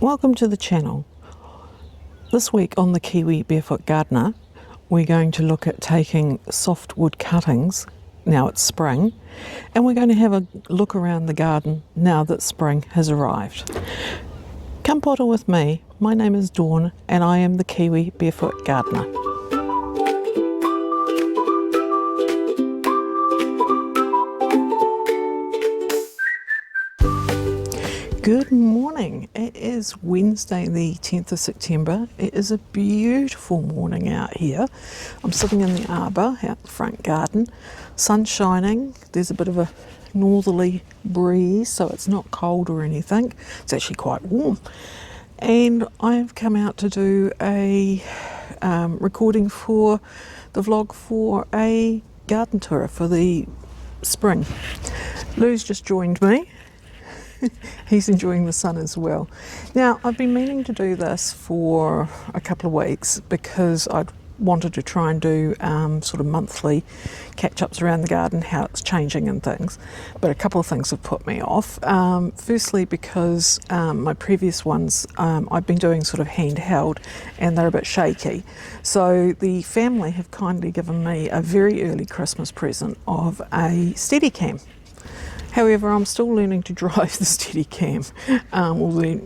Welcome to the channel. This week on the Kiwi Barefoot Gardener, we're going to look at taking softwood cuttings, now it's spring, and we're going to have a look around the garden now that spring has arrived. Come potter with me. My name is Dawn and I am the Kiwi Barefoot Gardener. Good morning. It is Wednesday the 10th of September. It is a beautiful morning out here. I'm sitting in the arbour out the front garden. Sun shining. There's a bit of a northerly breeze, so it's not cold or anything. It's actually quite warm. And I've come out to do a recording for the vlog for a garden tour for the spring. Lou's just joined me. He's enjoying the sun as well. Now, I've been meaning to do this for a couple of weeks because I'd wanted to try and do sort of monthly catch-ups around the garden, how it's changing and things. But a couple of things have put me off. Firstly, because my previous ones I've been doing sort of handheld and they're a bit shaky. So the family have kindly given me a very early Christmas present of a Steadicam. However, I'm still learning to drive the Steadicam, or the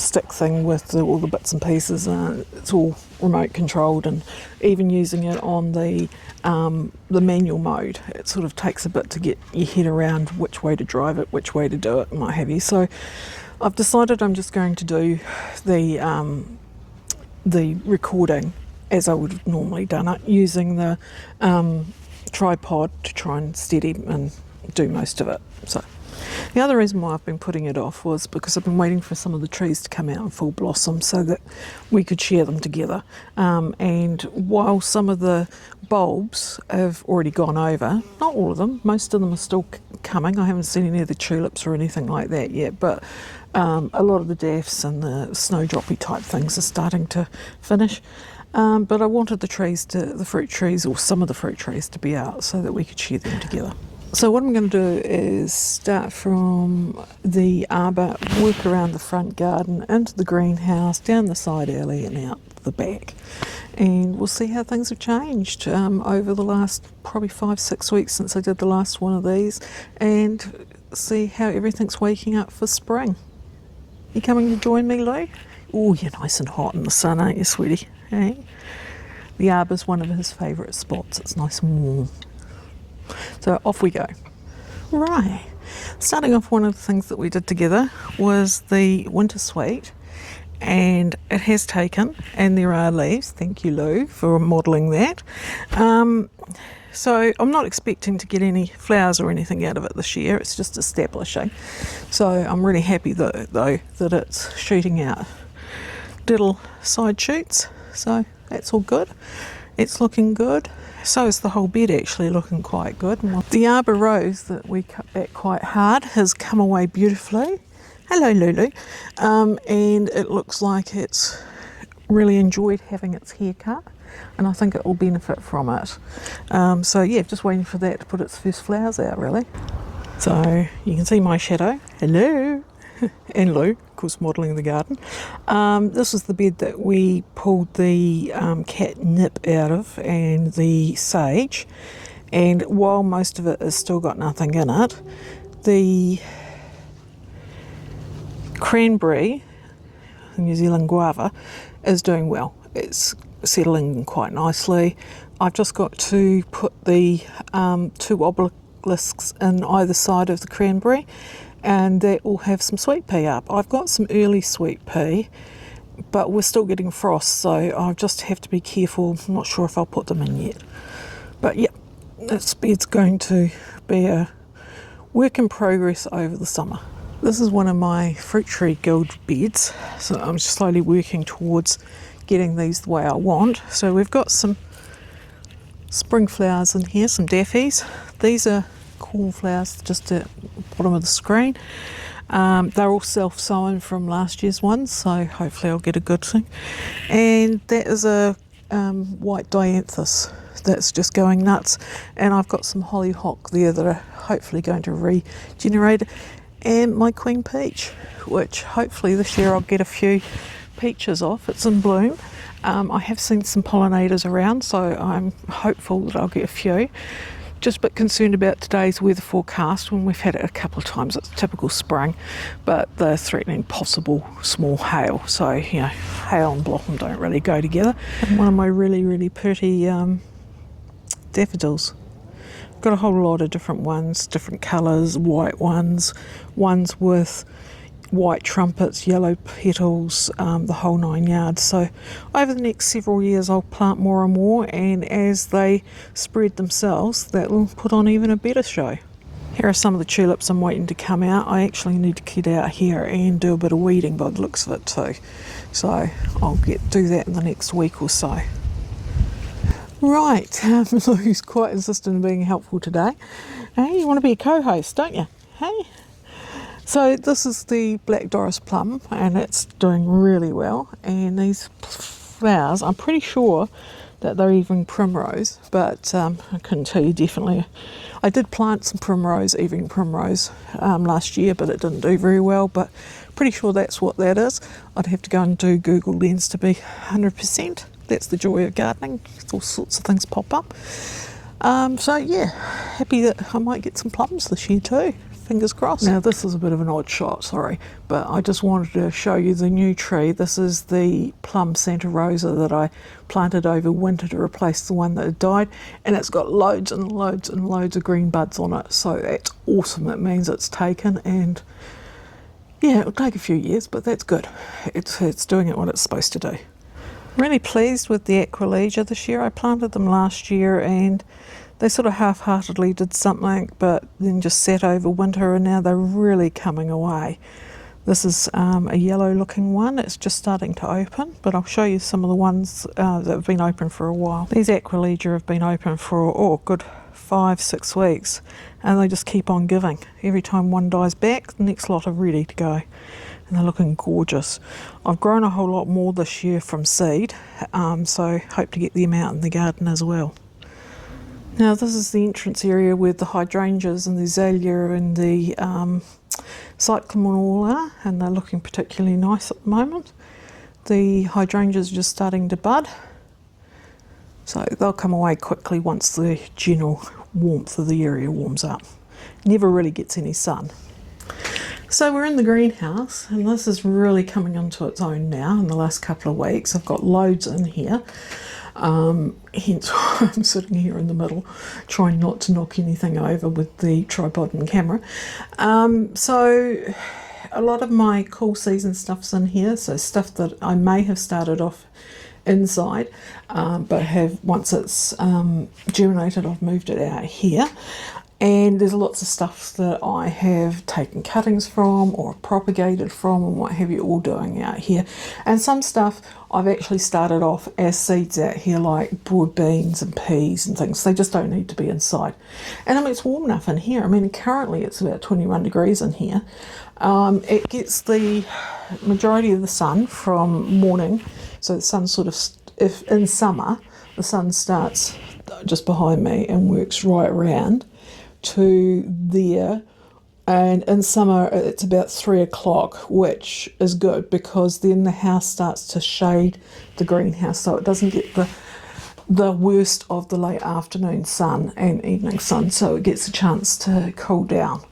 stick thing with all the bits and pieces. It's all remote controlled, and even using it on the manual mode, it sort of takes a bit to get your head around which way to drive it, which way to do it, and what have you. So I've decided I'm just going to do the recording as I would have normally done it, using the tripod to try and steady and do most of it. So the other reason why I've been putting it off was because I've been waiting for some of the trees to come out in full blossom so that we could share them together. And while some of the bulbs have already gone over, not all of them, most of them are still coming. I haven't seen any of the tulips or anything like that yet, but a lot of the daffs and the snowdroppy type things are starting to finish. But I wanted the fruit trees, or some of the fruit trees, to be out so that we could share them together. So what I'm going to do is start from the arbour, work around the front garden, into the greenhouse, down the side alley and out the back. And we'll see how things have changed over the last probably 5-6 weeks since I did the last one of these, and see how everything's waking up for spring. You coming to join me, Lou? Oh, you're nice and hot in the sun, aren't you, sweetie? Hey? The arbour's one of his favourite spots. It's nice and warm. So off we go. Right, starting off, one of the things that we did together was the winter sweet, and it has taken, and there are leaves. Thank you, Lou, for modelling that. So I'm not expecting to get any flowers or anything out of it this year. It's just establishing. So I'm really happy though that it's shooting out little side shoots. So that's all good. It's looking good. So is the whole bed actually looking quite good. The arbor rose that we cut back quite hard has come away beautifully. Hello, Lulu. And it looks like it's really enjoyed having its hair cut, and I think it will benefit from it. So yeah, just waiting for that to put its first flowers out, really. So you can see my shadow. Hello. And Lou, of course, modelling the garden. This is the bed that we pulled the catnip out of, and the sage. And while most of it has still got nothing in it, the cranberry, the New Zealand guava, is doing well. It's settling quite nicely. I've just got to put the 2 obelisks in either side of the cranberry, and that will have some sweet pea up. I've got some early sweet pea, but we're still getting frost, so I just have to be careful. I'm not sure if I'll put them in yet. But yeah, this bed's going to be a work in progress over the summer. This is one of my fruit tree guild beds, so I'm just slowly working towards getting these the way I want. So we've got some spring flowers in here, some daffies. These are cornflowers just at the bottom of the screen. They're all self-sown from last year's ones, so hopefully I'll get a good thing. And that is a white dianthus that's just going nuts, and I've got some hollyhock there that are hopefully going to regenerate. and my queen peach, which hopefully this year I'll get a few peaches off. It's in bloom. I have seen some pollinators around, so I'm hopeful that I'll get a few. Just a bit concerned about today's weather forecast. When we've had it a couple of times, it's typical spring, but they're threatening possible small hail. So, you know, hail and blossom don't really go together. And one of my really, really pretty daffodils. Got a whole lot of different ones, different colours, white ones with white trumpets, yellow petals, the whole 9 yards. So over the next several years I'll plant more and more, and as they spread themselves that will put on even a better show. Here are some of the tulips I'm waiting to come out. I actually need to get out here and do a bit of weeding by the looks of it too. So I'll do that in the next week or so. Right, Lou's quite insistent on being helpful today. Hey, you want to be a co-host, don't you? Hey? So this is the Black Doris plum, and it's doing really well. And these flowers, I'm pretty sure that they're even primrose, but I couldn't tell you definitely. I did plant some evening primrose last year, but it didn't do very well, but pretty sure that's what that is. I'd have to go and do Google Lens to be 100%. That's the joy of gardening. All sorts of things pop up. So yeah, happy that I might get some plums this year too. Fingers crossed. Now this is a bit of an odd shot, sorry, but I just wanted to show you the new tree. This is the plum Santa Rosa that I planted over winter to replace the one that had died, and it's got loads and loads and loads of green buds on it. So that's awesome. It means it's taken, and yeah, it'll take a few years, but that's good. It's doing it what it's supposed to do. Really pleased with the Aquilegia this year. I planted them last year and they sort of half-heartedly did something, but then just sat over winter, and now they're really coming away. This is a yellow looking one. It's just starting to open, but I'll show you some of the ones that have been open for a while. These Aquilegia have been open for good 5-6 weeks, and they just keep on giving. Every time one dies back, the next lot are ready to go. And they're looking gorgeous. I've grown a whole lot more this year from seed, so hope to get them out in the garden as well. Now this is the entrance area where the hydrangeas and the azalea and the cyclamen all are, and they're looking particularly nice at the moment. The hydrangeas are just starting to bud, so they'll come away quickly once the general warmth of the area warms up. Never really gets any sun. So we're in the greenhouse, and this is really coming into its own now in the last couple of weeks. I've got loads in here, hence why I'm sitting here in the middle, trying not to knock anything over with the tripod and camera. So a lot of my cool season stuff's in here, so stuff that I may have started off inside, but have, once it's germinated, I've moved it out here. And there's lots of stuff that I have taken cuttings from or propagated from and what have you, all doing out here. And some stuff I've actually started off as seeds out here, like broad beans and peas and things. They just don't need to be inside. And I mean, it's warm enough in here. I mean, currently it's about 21 degrees in here. It gets the majority of the sun from morning. So the sun sort of, if in summer, the sun starts just behind me and works right around to there, and in summer it's about 3 o'clock, which is good because then the house starts to shade the greenhouse, so it doesn't get the worst of the late afternoon sun and evening sun, so it gets a chance to cool down.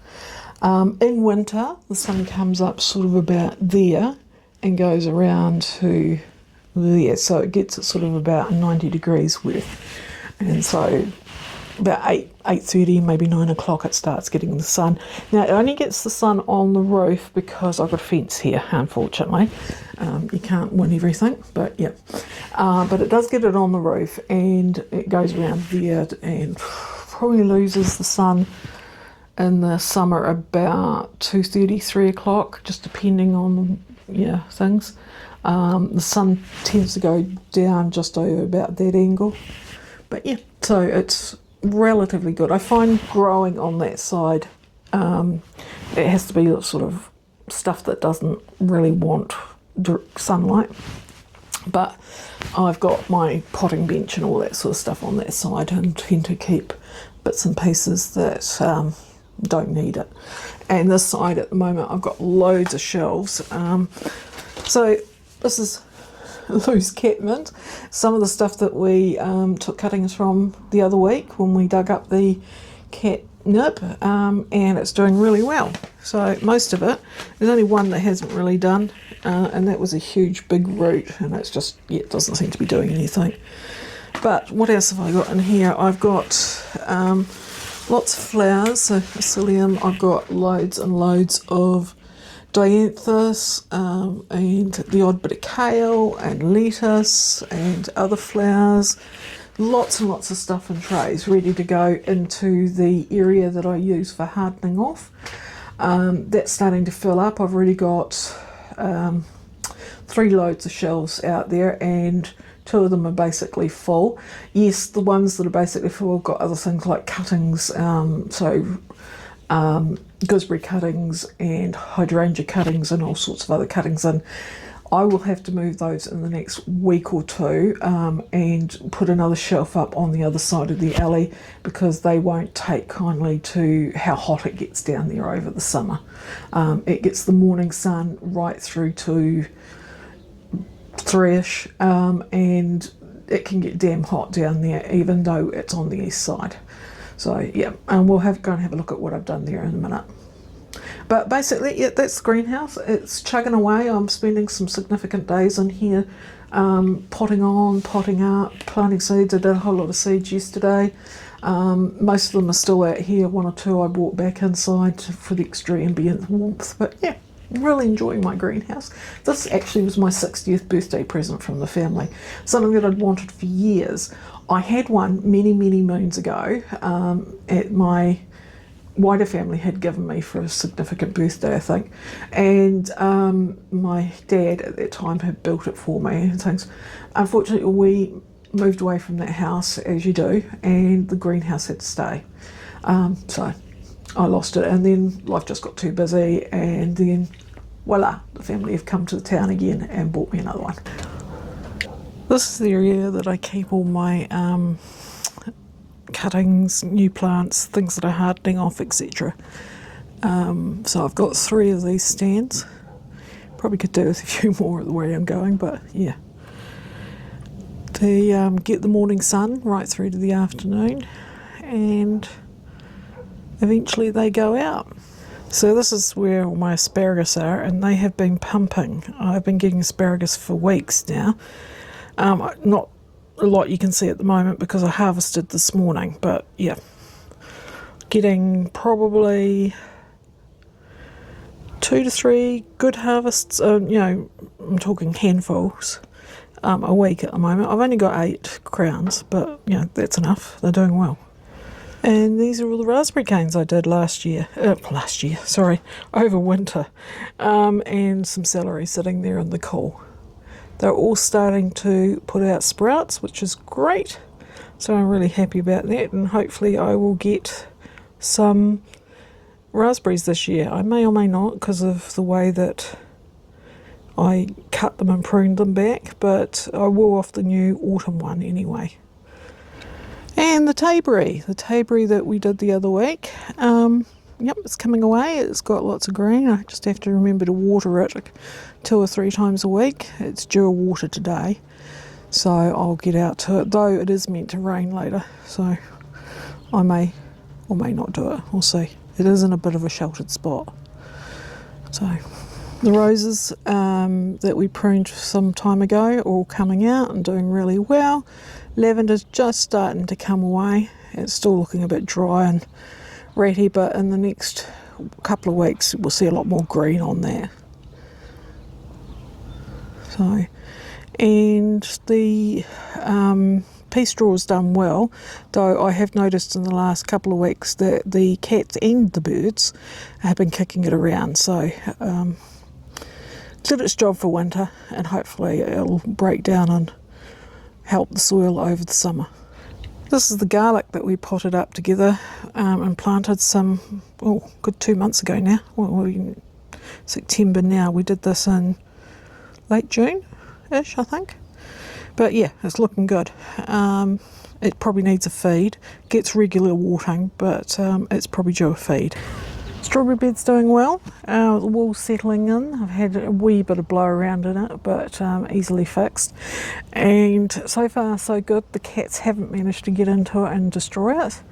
In winter the sun comes up sort of about there and goes around to there, so it gets it sort of about 90 degrees worth, and so about 8:30, maybe 9 o'clock it starts getting the sun. Now it only gets the sun on the roof because I've got a fence here, unfortunately. You can't win everything, but yeah. But it does get it on the roof, and it goes around there and probably loses the sun in the summer about 2:30, 3 o'clock, just depending on things. The sun tends to go down just over about that angle. But yeah, so it's relatively good. I find growing on that side, it has to be sort of stuff that doesn't really want direct sunlight. But I've got my potting bench and all that sort of stuff on that side, and tend to keep bits and pieces that don't need it. And this side at the moment I've got loads of shelves. So this is loose catmint. Some of the stuff that we took cuttings from the other week when we dug up the catnip, and it's doing really well. So most of it, there's only one that hasn't really done, and that was a huge big root, and it's just, yeah, it doesn't seem to be doing anything. But what else have I got in here? I've got lots of flowers, so psyllium. I've got loads and loads of dianthus, and the odd bit of kale and lettuce and other flowers. Lots and lots of stuff in trays ready to go into the area that I use for hardening off. That's starting to fill up. I've already got 3 loads of shelves out there, and 2 of them are basically full. Yes, the ones that are basically full have got other things like cuttings, gooseberry cuttings and hydrangea cuttings and all sorts of other cuttings in. I will have to move those in the next week or 2, and put another shelf up on the other side of the alley, because they won't take kindly to how hot it gets down there over the summer. It gets the morning sun right through to 3ish, and it can get damn hot down there even though it's on the east side. So yeah, and we'll go and have a look at what I've done there in a minute. But basically, yeah, that's the greenhouse. It's chugging away. I'm spending some significant days in here, potting on, potting up, planting seeds. I did a whole lot of seeds yesterday. Most of them are still out here. 1 or 2 I brought back inside for the extra ambient warmth. But yeah, really enjoying my greenhouse. This actually was my 60th birthday present from the family. Something that I'd wanted for years. I had one many, many moons ago, at my wider family had given me for a significant birthday, I think, and my dad at that time had built it for me and things. Unfortunately, we moved away from that house, as you do, and the greenhouse had to stay. So I lost it, and then life just got too busy, and then voila, the family have come to the town again and bought me another one. This is the area that I keep all my cuttings, new plants, things that are hardening off, etc. So I've got 3 of these stands. Probably could do with a few more the way I'm going, but yeah. To get the morning sun right through to the afternoon, and eventually they go out. So this is where all my asparagus are, and they have been pumping. I've been getting asparagus for weeks now. Not a lot you can see at the moment because I harvested this morning, but yeah, getting probably 2 to 3 good harvests, I'm talking handfuls, a week at the moment. I've only got 8 crowns, but that's enough. They're doing well. And these are all the raspberry canes I did over winter, and some celery sitting there in the cool. They're all starting to put out sprouts, which is great. So I'm really happy about that, and hopefully I will get some raspberries this year. I may or may not, because of the way that I cut them and pruned them back, but I will off the new autumn one anyway. And the tayberry that we did the other week, it's coming away. It's got lots of green. I just have to remember to water it 2 or 3 times a week. It's due a water today, so I'll get out to it, though it is meant to rain later, so I may or may not do it. We'll see. It is in a bit of a sheltered spot. So the roses that we pruned some time ago are all coming out and doing really well. Lavender's just starting to come away. It's still looking a bit dry and ratty, but in the next couple of weeks we'll see a lot more green on that. So, and the pea straw's done well, though I have noticed in the last couple of weeks that the cats and the birds have been kicking it around, so did its job for winter, and hopefully it'll break down and help the soil over the summer. This is the garlic that we potted up together and planted some, good 2 months ago now. We're in September now. We did this in late June-ish, I think. But yeah, it's looking good. It probably needs a feed, gets regular watering, but it's probably due a feed. Strawberry bed's doing well. The wall's settling in. I've had a wee bit of blow around in it, but easily fixed. And so far so good. The cats haven't managed to get into it and destroy it.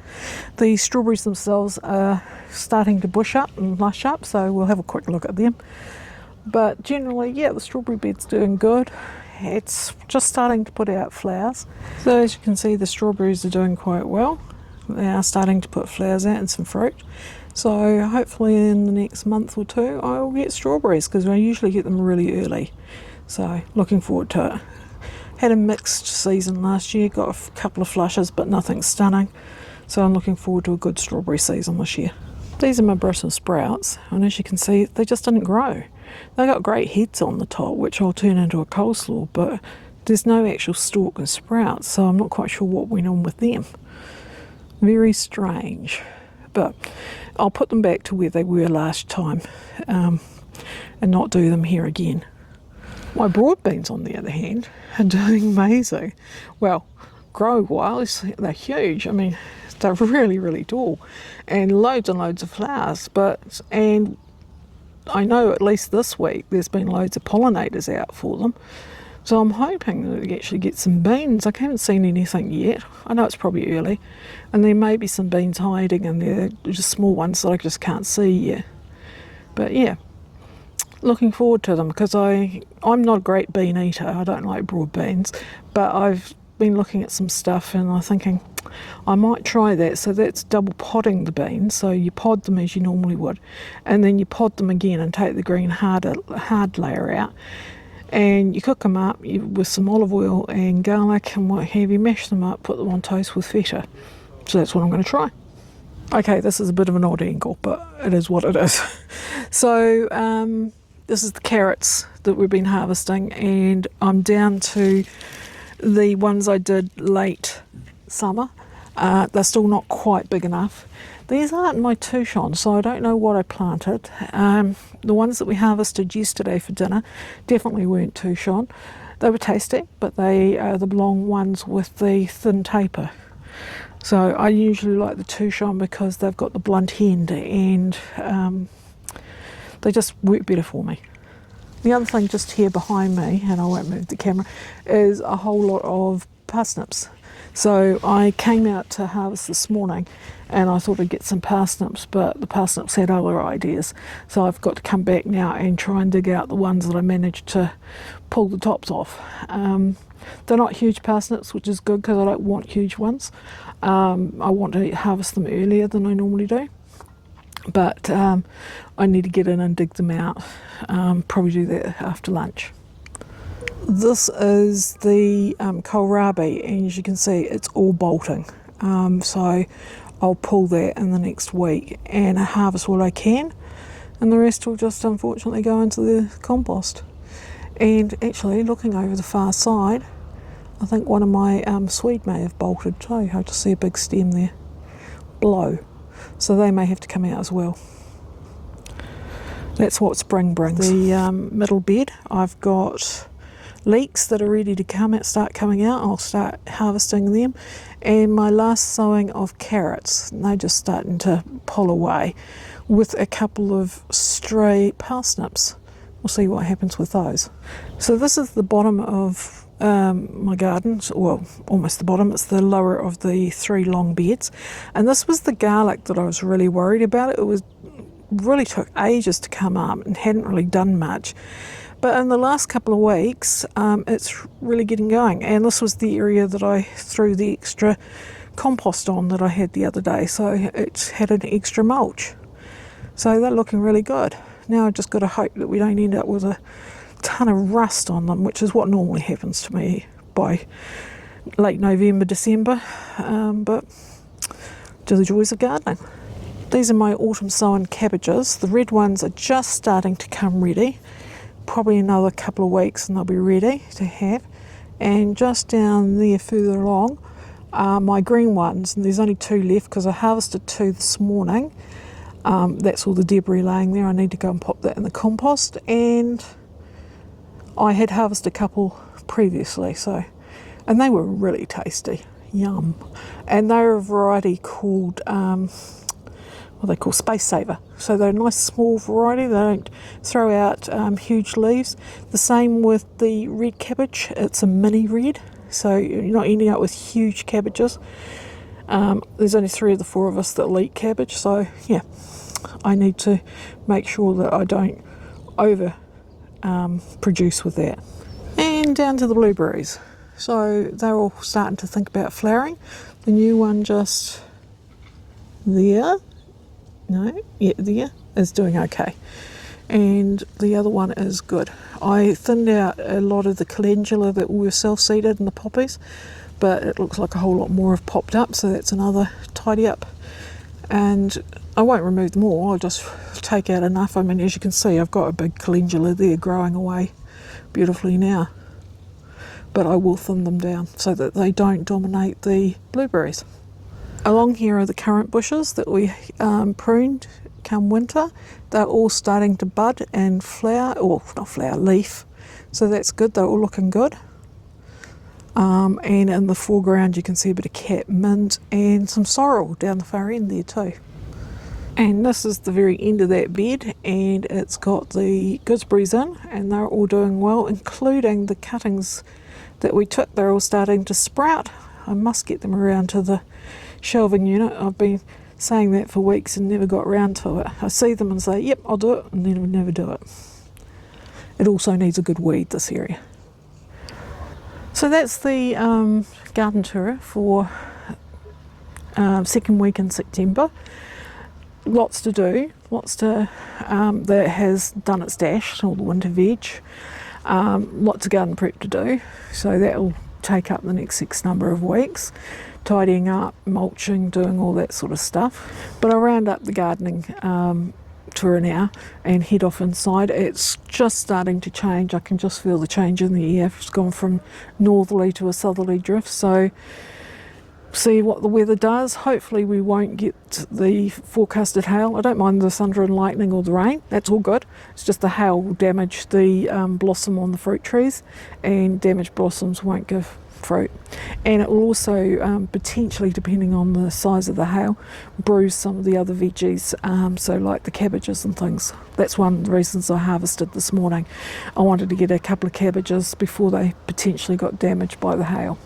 The strawberries themselves are starting to bush up and lush up, so we'll have a quick look at them. But generally, yeah, the strawberry bed's doing good. It's just starting to put out flowers. So as you can see, the strawberries are doing quite well. They are starting to put flowers out and some fruit. So hopefully in the next month or two I'll get strawberries, because I usually get them really early. So looking forward to it. Had a mixed season last year, got a couple of flushes but nothing stunning. So I'm looking forward to a good strawberry season this year. These are my Brussels sprouts, and as you can see they just didn't grow. They got great heads on the top which I'll turn into a coleslaw, but there's no actual stalk and sprouts, so I'm not quite sure what went on with them. Very strange. But I'll put them back to where they were last time and not do them here again. My broad beans, on the other hand, are doing amazing. Well, grow-wise, they're huge. I mean, they're really, really tall and loads of flowers. And I know at least this week there's been loads of pollinators out for them. So I'm hoping that we actually get some beans. I haven't seen anything yet. I know it's probably early. And there may be some beans hiding in there, just small ones that I just can't see yet. But yeah, looking forward to them, because I'm not a great bean eater. I don't like broad beans. But I've been looking at some stuff and I'm thinking I might try that. So that's double podding the beans. So you pod them as you normally would. And then you pod them again and take the green hard layer out. And you cook them up with some olive oil and garlic and what have you, mash them up, put them on toast with feta. So that's what I'm going to try. Okay, this is a bit of an odd angle, but it is what it is. So this is the carrots that we've been harvesting, and I'm down to the ones I did late summer. They're still not quite big enough. These aren't my touchons, so I don't know what I planted. The ones that we harvested yesterday for dinner definitely weren't touchon. They were tasty, but they are the long ones with the thin taper. So I usually like the touchon because they've got the blunt end and they just work better for me. The other thing just here behind me, and I won't move the camera, is a whole lot of parsnips. So I came out to harvest this morning and I thought I'd get some parsnips, but the parsnips had other ideas. So I've got to come back now and try and dig out the ones that I managed to pull the tops off. They're not huge parsnips, which is good because I don't want huge ones. I want to harvest them earlier than I normally do. But I need to get in and dig them out. Probably do that after lunch. This is the kohlrabi, and as you can see it's all bolting. So I'll pull that in the next week and harvest what I can, and the rest will just unfortunately go into the compost. And actually, looking over the far side, I think one of my swede may have bolted too. I just see a big stem there below, so they may have to come out as well. That's what spring brings. The middle bed, I've got leeks that are ready to start coming out. I'll start harvesting them. And my last sowing of carrots, they're just starting to pull away with a couple of stray parsnips. We'll see what happens with those. So this is the bottom of my garden, well, almost the bottom. It's the lower of the 3 long beds. And this was the garlic that I was really worried about. It really took ages to come up and hadn't really done much. But in the last couple of weeks, it's really getting going. And this was the area that I threw the extra compost on that I had the other day. So it's had an extra mulch. So they're looking really good. Now I've just got to hope that we don't end up with a ton of rust on them, which is what normally happens to me by late November, December. But to the joys of gardening. These are my autumn sown cabbages. The red ones are just starting to come ready. Probably another couple of weeks and they'll be ready to have. And just down there further along are my green ones, and there's only 2 left because I harvested 2 this morning. That's all the debris laying there. I need to go and pop that in the compost, and I had harvested a couple previously, and they were really tasty. Yum. And they're a variety called, what they call Space Saver. So they're a nice small variety. They don't throw out huge leaves. The same with the red cabbage. It's a mini red, so you're not ending up with huge cabbages. There's only 3 of the 4 of us that eat cabbage, so yeah, I need to make sure that I don't over produce with that. And down to the blueberries. So they're all starting to think about flowering. The new one just there, no, yeah, there, is doing okay. And the other one is good. I thinned out a lot of the calendula that were self-seeded in the poppies, but it looks like a whole lot more have popped up, so that's another tidy up. And I won't remove them all, I'll just take out enough. I mean, as you can see, I've got a big calendula there growing away beautifully now. But I will thin them down so that they don't dominate the blueberries. Along here are the currant bushes that we pruned come winter. They're all starting to bud and flower, or not flower, leaf. So that's good, they're all looking good. And in the foreground you can see a bit of catmint and some sorrel down the far end there too. And this is the very end of that bed, and it's got the gooseberries in, and they're all doing well, including the cuttings that we took. They're all starting to sprout. I must get them around to the shelving unit. I've been saying that for weeks and never got round to it. I see them and say, yep, I'll do it, and then I never do it. It also needs a good weed, this area. So that's the garden tour for second week in September. Lots to do, lots to, that has done its dash, all the winter veg. Lots of garden prep to do, so that will take up the next X number of weeks. Tidying up, mulching, doing all that sort of stuff. But I'll round up the gardening tour now and head off inside. It's just starting to change. I can just feel the change in the air. It's gone from northerly to a southerly drift, so see what the weather does. Hopefully we won't get the forecasted hail. I don't mind the thunder and lightning or the rain, that's all good. It's just the hail will damage the blossom on the fruit trees, and damaged blossoms won't give fruit. And it will also potentially, depending on the size of the hail, bruise some of the other veggies, so like the cabbages and things. That's one of the reasons I harvested this morning. I wanted to get a couple of cabbages before they potentially got damaged by the hail.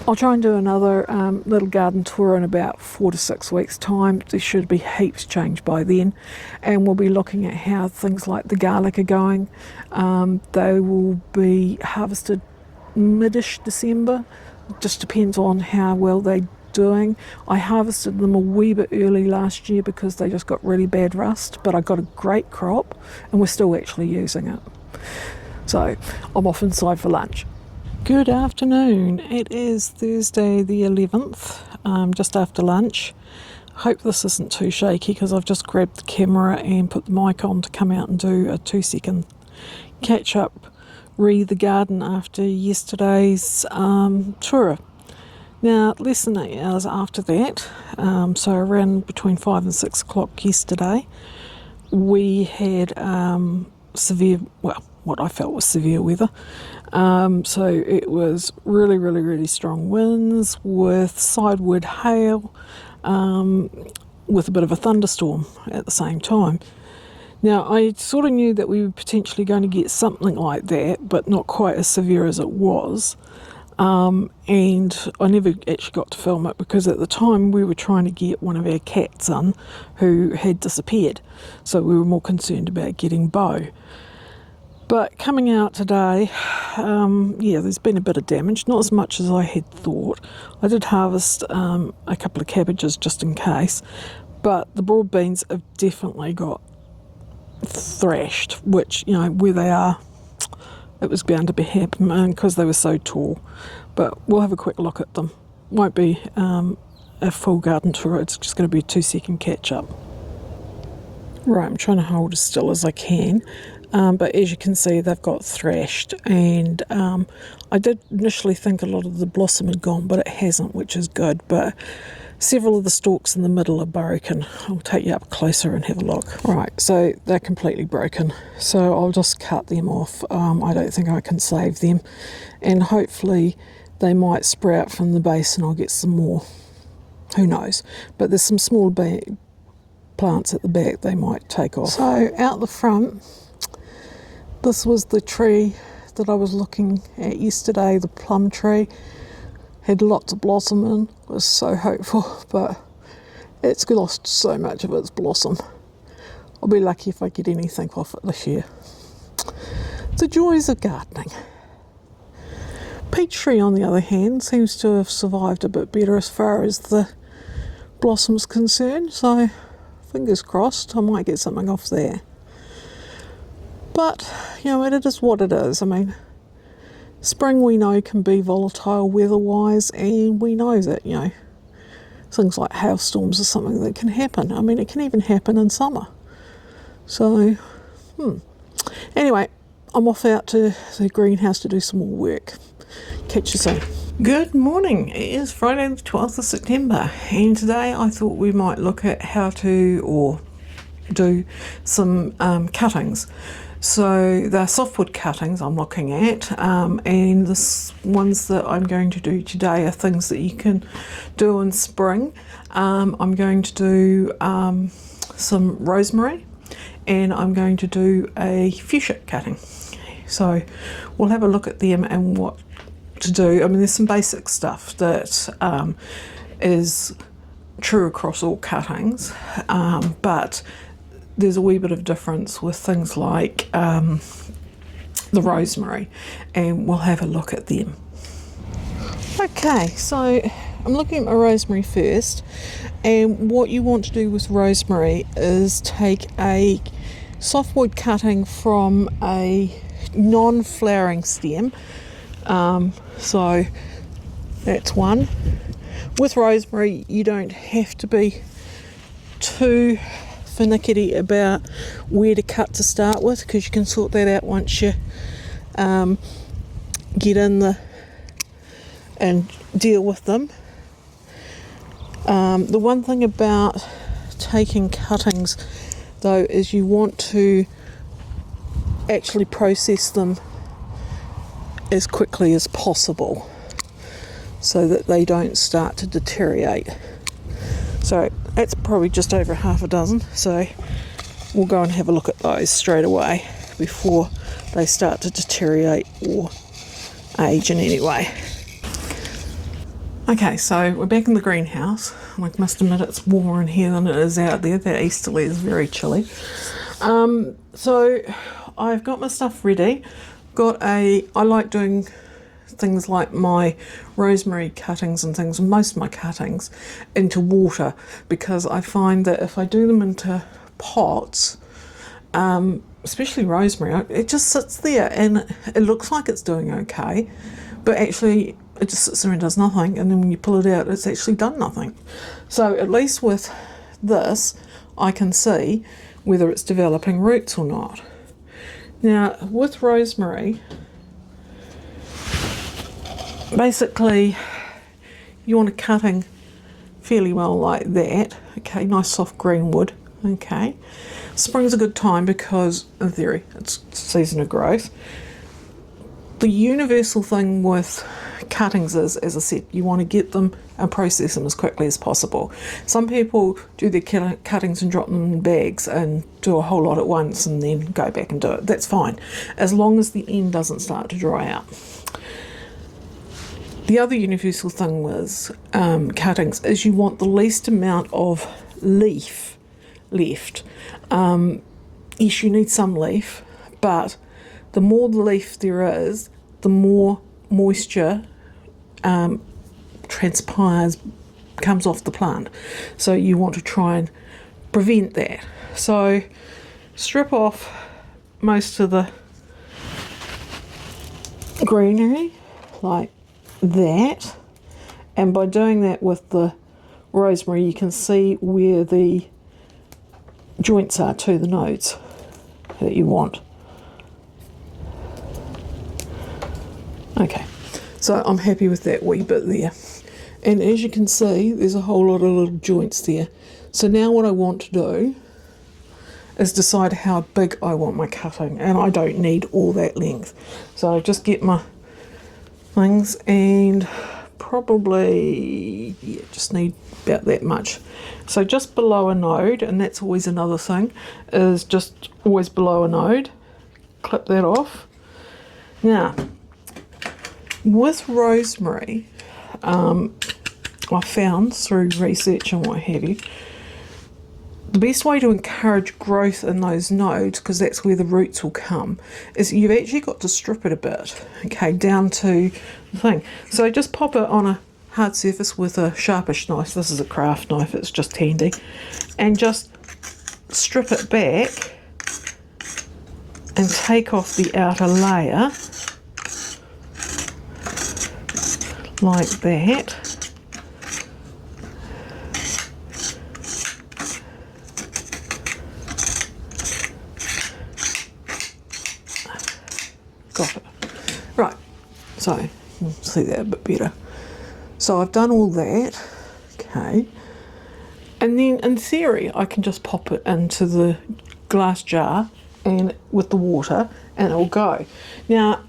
I'll try and do another little garden tour in about 4 to 6 weeks time. There should be heaps changed by then, and we'll be looking at how things like the garlic are going. They will be harvested mid-ish December, just depends on how well they're doing. I harvested them a wee bit early last year because they just got really bad rust, but I got a great crop and we're still actually using it. So I'm off inside for lunch. Good afternoon. It is Thursday the 11th, just after lunch. Hope this isn't too shaky because I've just grabbed the camera and put the mic on to come out and do a 2-second catch up, re the garden after yesterday's tour. Now, less than 8 hours after that, so around between 5 and 6 o'clock yesterday, we had severe, well, what I felt was severe weather. So it was really strong winds with sideward hail, with a bit of a thunderstorm at the same time. Now, I sort of knew that we were potentially going to get something like that, but not quite as severe as it was. And I never actually got to film it because at the time we were trying to get one of our cats in who had disappeared. So we were more concerned about getting Bo. But coming out today, yeah, there's been a bit of damage, not as much as I had thought. I did harvest a couple of cabbages just in case, but the broad beans have definitely got thrashed, which, you know, where they are, it was bound to be happening because they were so tall. But we'll have a quick look at them. Won't be a full garden tour, it's just going to be a 2-second catch up. Right, I'm trying to hold as still as I can. But as you can see, they've got thrashed, and I did initially think a lot of the blossom had gone, but it hasn't, which is good. But several of the stalks in the middle are broken. I'll take you up closer and have a look. Right, so they're completely broken, so I'll just cut them off. I don't think I can save them, and hopefully they might sprout from the base and I'll get some more. Who knows? But there's some small plants at the back they might take off. So out the front, this was the tree that I was looking at yesterday, the plum tree. Had lots of blossom in, was so hopeful, but it's lost so much of its blossom. I'll be lucky if I get anything off it this year. The joys of gardening. Peach tree, on the other hand, seems to have survived a bit better as far as the blossom's concerned, so fingers crossed I might get something off there. But, you know, it is what it is. I mean, spring we know can be volatile weather-wise, and we know that, you know, things like hailstorms are something that can happen. I mean, it can even happen in summer. So, anyway, I'm off out to the greenhouse to do some more work. Catch you soon. Good morning. It is Friday the 12th of September, and today I thought we might look at how to or do some cuttings. So the softwood cuttings I'm looking at, and the ones that I'm going to do today are things that you can do in spring. I'm going to do some rosemary, and I'm going to do a fuchsia cutting. So we'll have a look at them and what to do. I mean, there's some basic stuff that is true across all cuttings, but there's a wee bit of difference with things like the rosemary, and we'll have a look at them. Okay, so I'm looking at my rosemary first, and what you want to do with rosemary is take a softwood cutting from a non-flowering stem. So that's one. With rosemary, you don't have to be too finicky about where to cut to start with, because you can sort that out once you get in and deal with them. The one thing about taking cuttings though is you want to actually process them as quickly as possible so that they don't start to deteriorate. So that's probably just over half a dozen, so we'll go and have a look at those straight away before they start to deteriorate or age in any way. Okay, so we're back in the greenhouse. I must admit it's warmer in here than it is out there. That easterly is very chilly. So I've got my stuff ready. I like doing things like my rosemary cuttings and things, most of my cuttings, into water, because I find that if I do them into pots, especially rosemary, it just sits there and it looks like it's doing okay, but actually it just sits there and does nothing, and then when you pull it out, it's actually done nothing. So at least with this, I can see whether it's developing roots or not. Now, with rosemary, basically you want a cutting fairly well like that. Okay, nice soft green wood. Okay, spring's a good time because in theory it's season of growth. The universal thing with cuttings is, as I said, you want to get them and process them as quickly as possible. Some people do their cuttings and drop them in bags and do a whole lot at once and then go back and do it. That's fine, as long as the end doesn't start to dry out. The other universal thing with cuttings is you want the least amount of leaf left. Yes, you need some leaf, but the more the leaf there is, the more moisture transpires, comes off the plant. So you want to try and prevent that. So strip off most of the greenery like that, and by doing that with the rosemary you can see where the joints are to the nodes that you want. Okay, so I'm happy with that wee bit there, and as you can see there's a whole lot of little joints there. So now what I want to do is decide how big I want my cutting, and I don't need all that length, so I just get my things, and probably just need about that much. So just below a node, and that's always another thing, is just always below a node. Clip that off. Now, with rosemary, I found through research and what have you, the best way to encourage growth in those nodes, because that's where the roots will come, is you've actually got to strip it a bit, okay, down to the thing. So just pop it on a hard surface with a sharpish knife. This is a craft knife, it's just handy, and just strip it back and take off the outer layer like that. Got it. Right, so you can see that a bit better. So I've done all that, okay, and then in theory I can just pop it into the glass jar and with the water and it'll go. Now,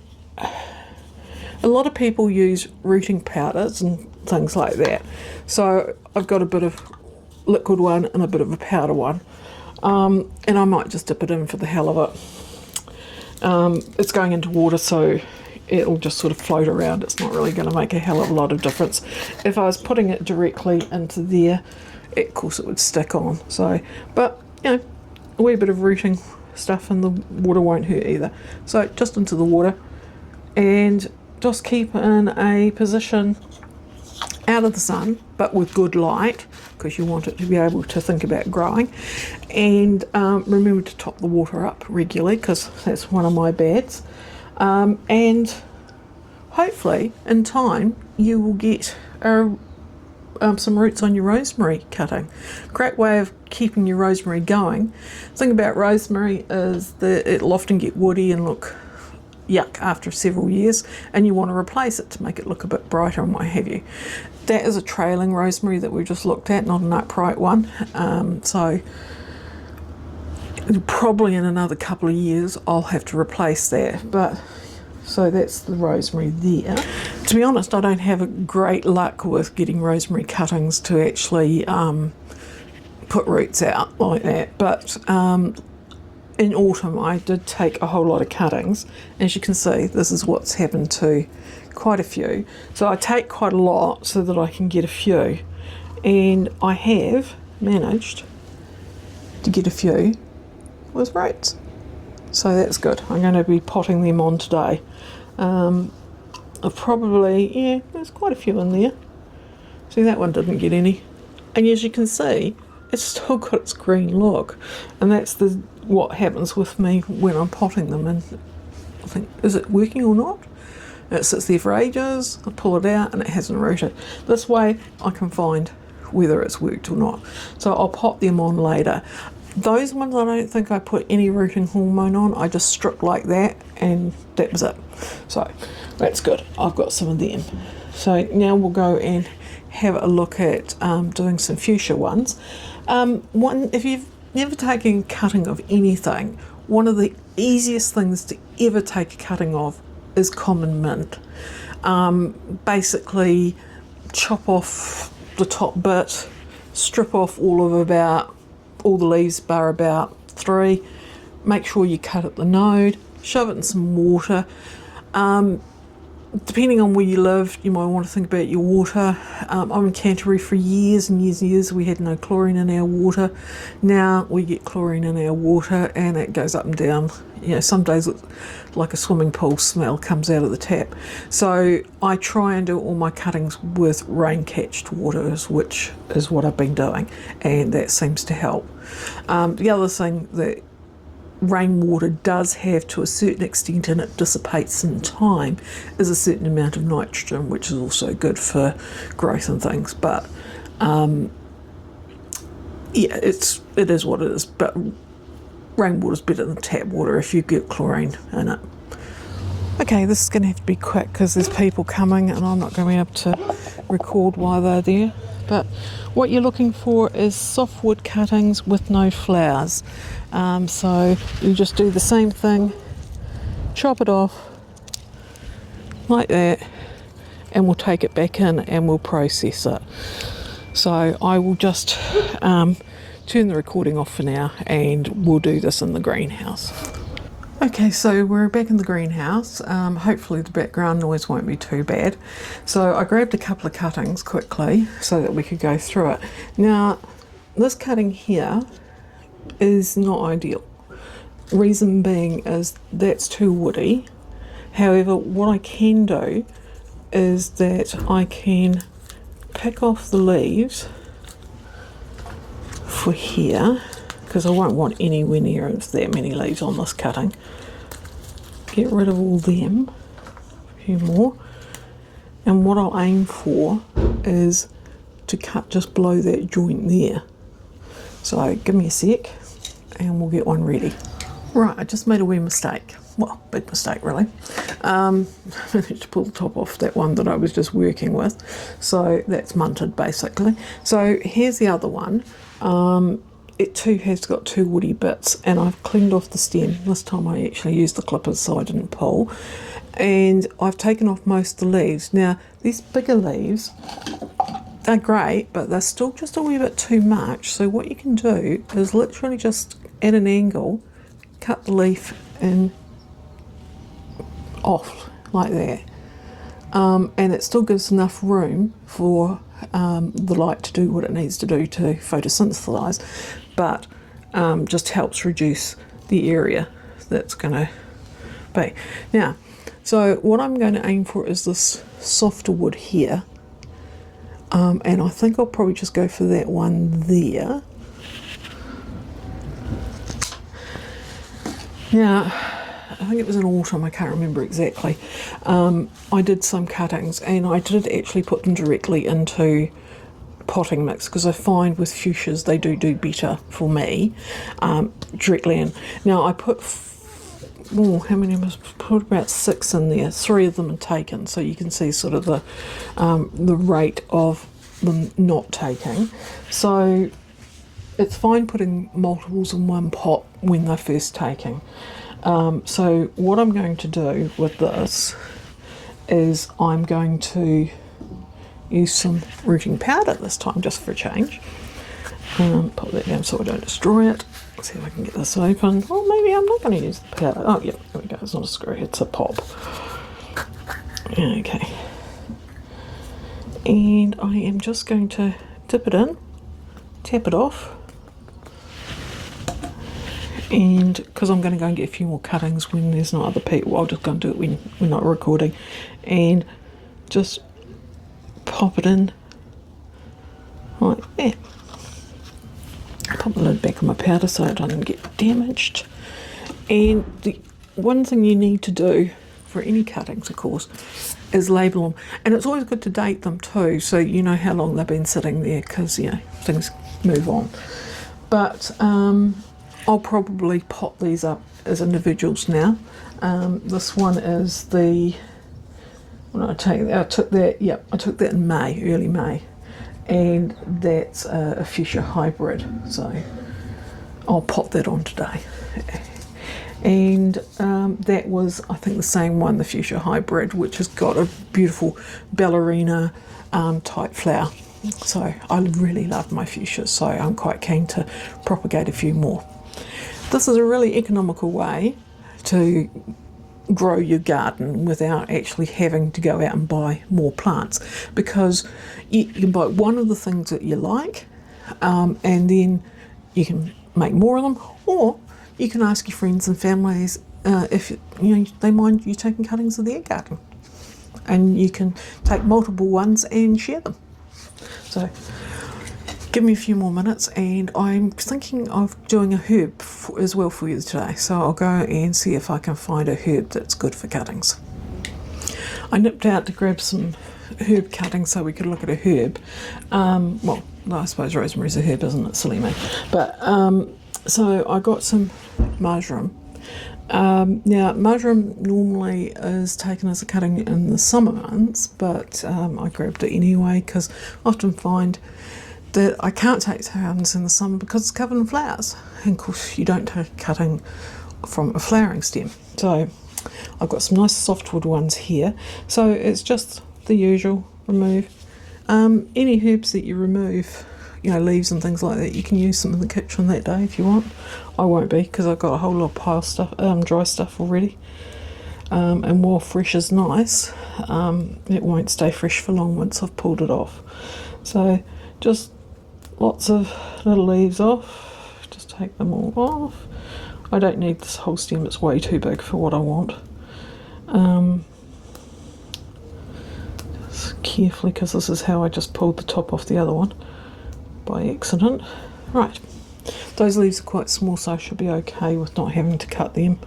a lot of people use rooting powders and things like that, so I've got a bit of liquid one and a bit of a powder one, and I might just dip it in for the hell of it. It's going into water, so it'll just sort of float around. It's not really going to make a hell of a lot of difference. If I was putting it directly into there, of course it would stick on. So, but you know, a wee bit of rooting stuff in the water won't hurt either. So just into the water, and just keep in a position out of the sun, but with good light, because you want it to be able to think about growing. And remember to top the water up regularly, because that's one of my bads. And hopefully in time you will get some roots on your rosemary cutting. Great way of keeping your rosemary going. The thing about rosemary is that it'll often get woody and look yuck after several years, and you want to replace it to make it look a bit brighter and what have you. That is a trailing rosemary that we just looked at, not an upright one. So probably in another couple of years I'll have to replace that. But so that's the rosemary there. To be honest, I don't have great luck with getting rosemary cuttings to actually put roots out like that, but in autumn I did take a whole lot of cuttings. As you can see, this is what's happened to quite a few. So I take quite a lot so that I can get a few, and I have managed to get a few with roots, so that's good. I'm going to be potting them on today. I've probably, yeah, there's quite a few in there. See, that one didn't get any, and as you can see, it's still got its green look, and that's what happens with me when I'm potting them, and I think, is it working or not? It sits there for ages, I pull it out and it hasn't rooted. This way I can find whether it's worked or not. So I'll pot them on later. Those ones I don't think I put any rooting hormone on, I just stripped like that and that was it. So that's good, I've got some of them. So now we'll go and have a look at doing some fuchsia ones. If you've never taken cutting of anything, one of the easiest things to ever take a cutting of is common mint. Basically chop off the top bit, strip off all the leaves bar about 3, make sure you cut at the node, shove it in some water. Depending on where you live, you might want to think about your water. I'm in Canterbury for years and years and years. We had no chlorine in our water. Now we get chlorine in our water and it goes up and down. You know, some days it's like a swimming pool smell comes out of the tap. So I try and do all my cuttings with rain-catched water, which is what I've been doing, and that seems to help. The other thing that rainwater does have to a certain extent, and it dissipates in time, is a certain amount of nitrogen, which is also good for growth and things. But yeah, it is what it is. But rainwater's better than tap water if you get chlorine in it. Okay, this is going to have to be quick because there's people coming and I'm not going to be able to record while they're there. But what you're looking for is softwood cuttings with no flowers. So you just do the same thing, chop it off like that, and we'll take it back in and we'll process it. So I will just turn the recording off for now, and we'll do this in the greenhouse. Okay, so we're back in the greenhouse. Hopefully the background noise won't be too bad. So I grabbed a couple of cuttings quickly so that we could go through it. Now, this cutting here is not ideal. Reason being is that's too woody. However, what I can do is that I can pick off the leaves for here, because I won't want anywhere near that many leaves on this cutting. Get rid of all them, a few more, and what I'll aim for is to cut just below that joint there. So give me a sec and we'll get one ready. Right, I just made a wee mistake. Well, big mistake really. I managed to pull the top off that one that I was just working with. So that's munted basically. So here's the other one. It too has got two woody bits, and I've cleaned off the stem. This time I actually used the clippers so I didn't pull. And I've taken off most of the leaves. Now, these bigger leaves, they're great, but they're still just a wee bit too much. So what you can do is literally just at an angle, cut the leaf in off like that. And it still gives enough room for the light to do what it needs to do to photosynthesize, but just helps reduce the area that's going to be. Now, so what I'm going to aim for is this softer wood here, and I think I'll probably just go for that one there. Now, I think it was in autumn, I can't remember exactly. I did some cuttings, and I did actually put them directly into potting mix, because I find with fuchsias they do better for me directly in. Now I put, how many? I put about 6 in there. 3 of them are taken, so you can see sort of the rate of them not taking. So it's fine putting multiples in one pot when they're first taking. So what I'm going to do with this is I'm going to use some rooting powder this time, just for a change. Put that down so I don't destroy it. Let's see if I can get this open. Oh, maybe I'm not going to use the powder. Oh, yeah, there we go. It's not a screw, it's a pop. Okay. And I am just going to dip it in, tap it off. And because I'm going to go and get a few more cuttings when there's no other people, I'll just go and do it when we're not recording, and just pop it in like that. Pop the lid back on my powder so it doesn't get damaged. And the one thing you need to do for any cuttings, of course, is label them, and it's always good to date them too, so you know how long they've been sitting there, because you know things move on. But I'll probably pot these up as individuals now. This one is the, when I took that in May, early May, and that's a fuchsia hybrid, so I'll pop that on today. And that was, I think, the same one, the fuchsia hybrid, which has got a beautiful ballerina type flower. So I really love my fuchsias, so I'm quite keen to propagate a few more. This is a really economical way to grow your garden without actually having to go out and buy more plants, because you can buy one of the things that you like, and then you can make more of them, or you can ask your friends and families if they mind you taking cuttings of their garden, and you can take multiple ones and share them. So give me a few more minutes, and I'm thinking of doing a herb as well for you today, so I'll go and see if I can find a herb that's good for cuttings. I nipped out to grab some herb cuttings so we could look at a herb. Well, I suppose rosemary's a herb, isn't it? Silly me. But so I got some marjoram. Now, marjoram normally is taken as a cutting in the summer months, but I grabbed it anyway, because I often find that I can't take cuttings in the summer because it's covered in flowers, and of course you don't take a cutting from a flowering stem. So I've got some nice softwood ones here. So it's just the usual, remove. Any herbs that you remove, you know, leaves and things like that, you can use them in the kitchen that day if you want. I won't be, because I've got a whole lot of pile stuff, dry stuff already. And while fresh is nice, it won't stay fresh for long once I've pulled it off. So just lots of little leaves off, just take them all off. I don't need this whole stem, it's way too big for what I want. Just carefully, because this is how I just pulled the top off the other one by accident. Right, those leaves are quite small, so I should be okay with not having to cut them.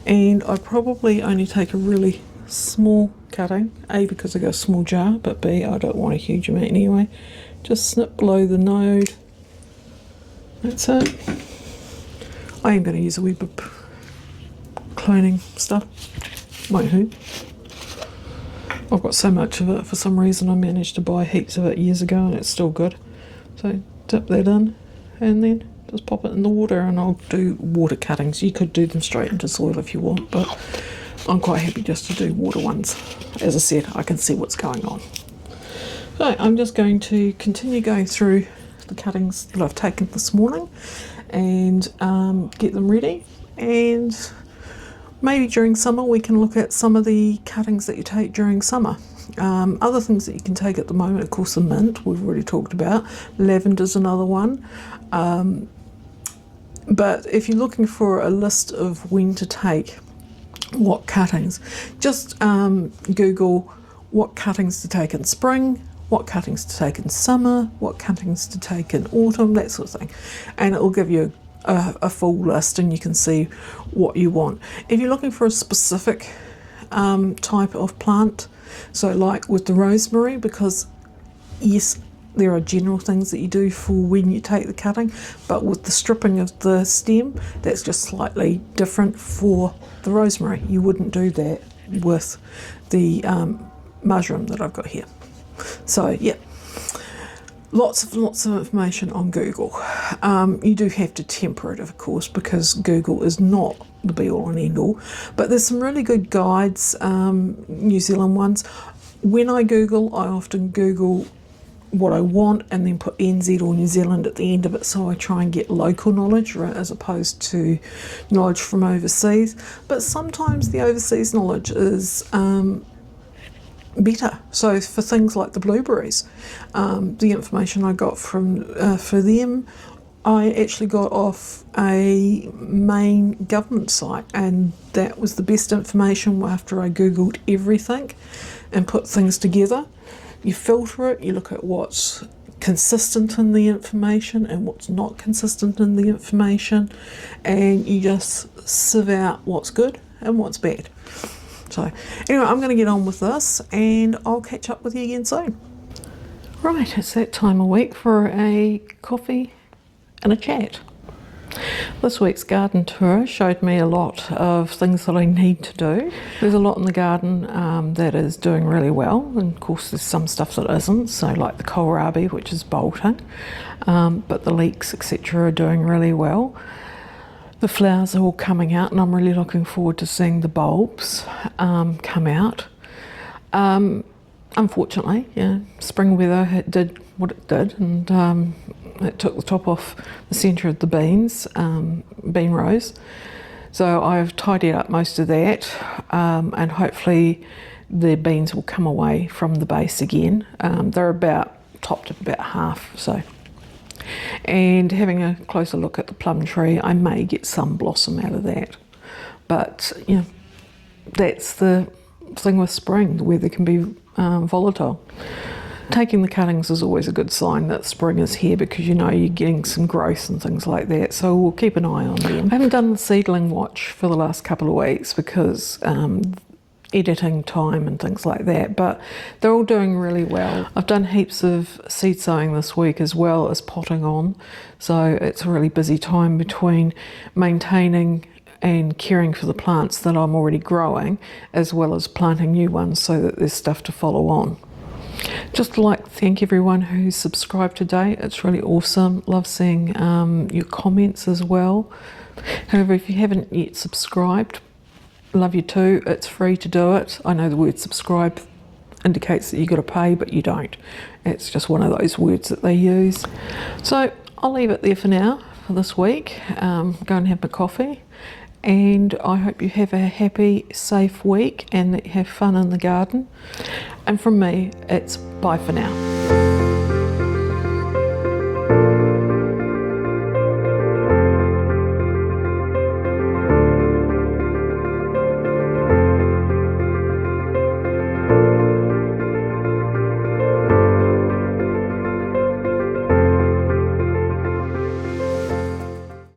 And I probably only take a really small cutting, A, because I got a small jar, but B, I don't want a huge amount anyway. Just snip below the node. That's it. I am going to use a wee bit of cloning stuff. Won't hurt. I've got so much of it, for some reason I managed to buy heaps of it years ago and it's still good. So dip that in and then just pop it in the water, and I'll do water cuttings. You could do them straight into soil if you want, but I'm quite happy just to do water ones. As I said, I can see what's going on. So I'm just going to continue going through the cuttings that I've taken this morning and get them ready, and maybe during summer we can look at some of the cuttings that you take during summer. Other things that you can take at the moment, of course, the mint we've already talked about. Lavender's another one. But if you're looking for a list of when to take what cuttings, just Google what cuttings to take in spring, what cuttings to take in summer, what cuttings to take in autumn, that sort of thing. And it will give you a full list, and you can see what you want. If you're looking for a specific type of plant, so like with the rosemary, because yes, there are general things that you do for when you take the cutting, but with the stripping of the stem, that's just slightly different for the rosemary. You wouldn't do that with the mushroom that I've got here. So yeah, lots of information on Google. You do have to temper it, of course, because Google is not the be all and end all, but there's some really good guides, New Zealand ones. When I Google, I often Google what I want and then put NZ or New Zealand at the end of it, so I try and get local knowledge as opposed to knowledge from overseas. But sometimes the overseas knowledge is better. So for things like the blueberries, the information I got from for them, I actually got off a main government site, and that was the best information after I Googled everything and put things together. You filter it, you look at what's consistent in the information and what's not consistent in the information, and you just sieve out what's good and what's bad. So anyway, I'm going to get on with this, and I'll catch up with you again soon. Right, it's that time of week for a coffee and a chat. This week's garden tour showed me a lot of things that I need to do. There's a lot in the garden that is doing really well, and of course there's some stuff that isn't, so like the kohlrabi, which is bolting, but the leeks, etc. are doing really well. The flowers are all coming out, and I'm really looking forward to seeing the bulbs come out. Unfortunately, yeah, spring weather did what it did, and it took the top off the centre of the beans, bean rows. So I've tidied up most of that, and hopefully the beans will come away from the base again. They're about topped at about half, so. And having a closer look at the plum tree, I may get some blossom out of that. But you know, that's the thing with spring, the weather can be volatile. Taking the cuttings is always a good sign that spring is here, because you know you're getting some growth and things like that, so we'll keep an eye on them. I haven't done the seedling watch for the last couple of weeks because editing time and things like that, but they're all doing really well. I've done heaps of seed sowing this week as well as potting on, so it's a really busy time between maintaining and caring for the plants that I'm already growing, as well as planting new ones so that there's stuff to follow on. Just like to thank everyone who's subscribed today. It's really awesome. Love seeing your comments as well. However, if you haven't yet subscribed, love you too. It's free to do it. I know the word subscribe indicates that you've got to pay, but you don't. It's just one of those words that they use. So I'll leave it there for now, for this week. Go and have my coffee. And I hope you have a happy, safe week and that you have fun in the garden. And from me, it's bye for now.